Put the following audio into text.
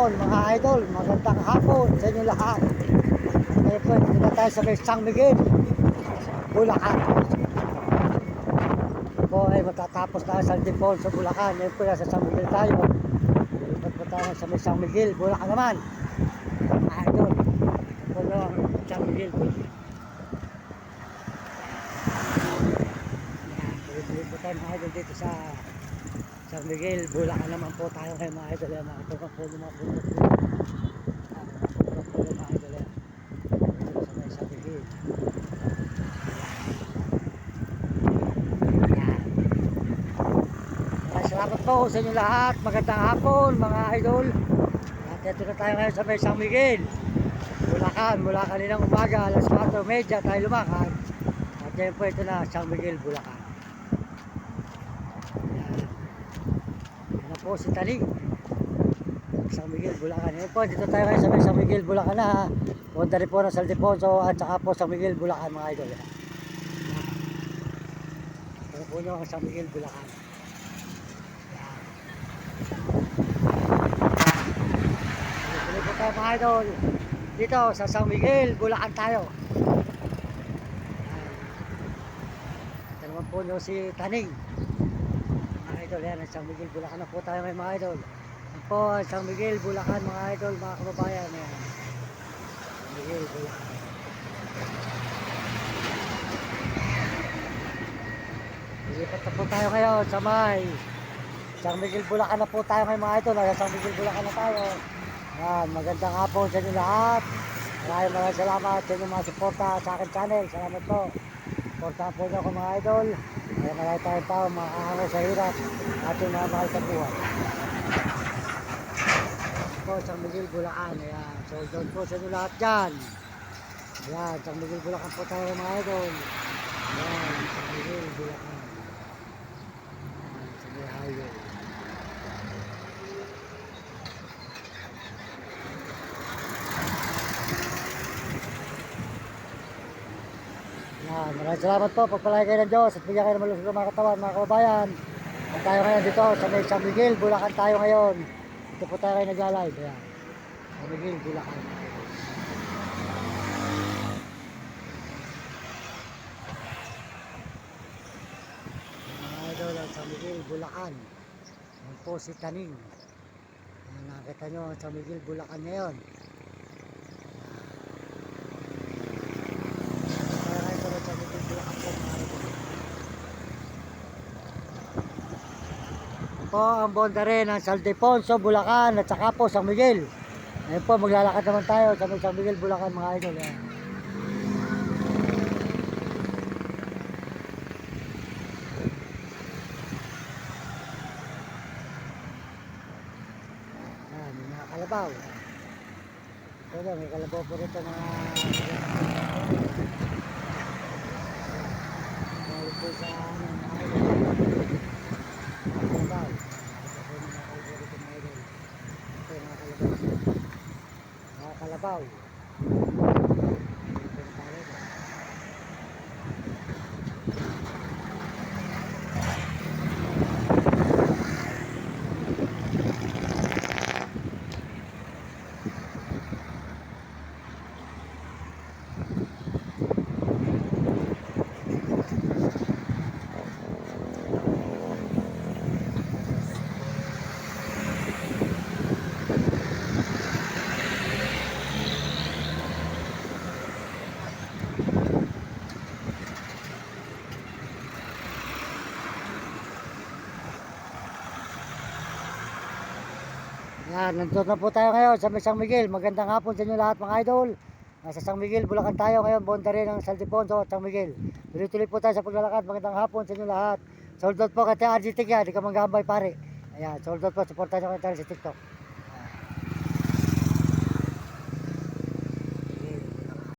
hapon mga idol, magandang hapon sa inyo lahat. Ngayon po, dito na tayo sa may San Miguel, Bulacan. Po ay matatapos tayo sa Ildefonso, Bulacan. Ngayon po nasa San Miguel tayo. Dito po tayo sa may San Miguel, Bulacan naman mga idol. Ito po yung San Miguel, Bulacan. Tuloy po tayo mga idol dito sa San Miguel, Bulacan naman po tayo ngayon mga idol. Mga ito po yung mga bundok po. Ito po yung mga idol. Dito sa may San Miguel. Salamat po sa inyo lahat. Magandang hapon mga idol. At ito na tayo ngayon sa may San Miguel, Bulacan. Mula kaninang umaga, alas 4:30 tayo lumakad. At yan po ito na, San Miguel, Bulacan. Yan po si Taling, San Miguel, Bulacan. Yan po, dito tayo ngayon sa may San Miguel, Bulacan na. Punta rin po ng Ildefonso at saka po San Miguel, Bulacan mga idol. Ito po nyo ang San Miguel, Bulacan. Tuloy po tayo mga idol. Dito sa San Miguel, Bulacan tayo. Ito naman po nyo si Taning. Mga idol, yan ang San Miguel, Bulacan na po tayo may mga idol. Yan po ang San Miguel, Bulacan mga idol, mga kababayan. Yan. San Miguel, Bulacan. Lilipat na po tayo ngayon sa may San Miguel, Bulacan na po tayo ngayon mga idol. Nasa San Miguel, Bulacan na tayo. Yan, magandang hapon sa inyo lahat. Maraming salamat sa inyong mga suporta sa akin channel. Salamat po. Suportahan po niyo ako mga idol. Kaya marami tayong tao makakahangay sa hirap ating mga mahal sa buhay. Po, San Miguel, Bulacan. Ayan, sold out po sa inyo lahat dyan. Ayan, San Miguel, Bulacan po tayo mga idol. Ayan, San Miguel, Bulacan. Ayan, sa may highway. Maraming salamat po. Pagpalagay kayo ng Diyos at bigyan kayo ng malusog ng mga katawan, mga kababayan. At tayo ngayon dito sa may San Miguel, Bulacan tayo ngayon. Dito po tayo ngayon nag-live. Ayan. San Miguel, Bulacan. Mga idol ang San Miguel, Bulacan. Yan po si Taning. Nakita nyo ang San Miguel, Bulacan ngayon. Po ang bonda rin ng Ildefonso, Bulacan at saka po San Miguel. Ngayon po maglalakad naman tayo sa San Miguel, Bulacan mga idol. Yan. Yan, may mga kalabaw. Ito may kalabaw po rito mga po sa mga idol. Kalabaw. Ito mga kalabaw. Mga kalabaw. Yan, nandun na po tayo ngayon sa San Miguel. Magandang hapon sa inyo lahat mga idol. Nasa San Miguel, Bulacan tayo ngayon. Bonda rin ng Ildefonso at San Miguel. Tuloy-tuloy po tayo sa paglalakad. Magandang hapon sa inyo lahat. Sold out po kay RG Tigya. Di ka manggambay pare. Ayan, sold out po. Supportan nyo kayo sa TikTok.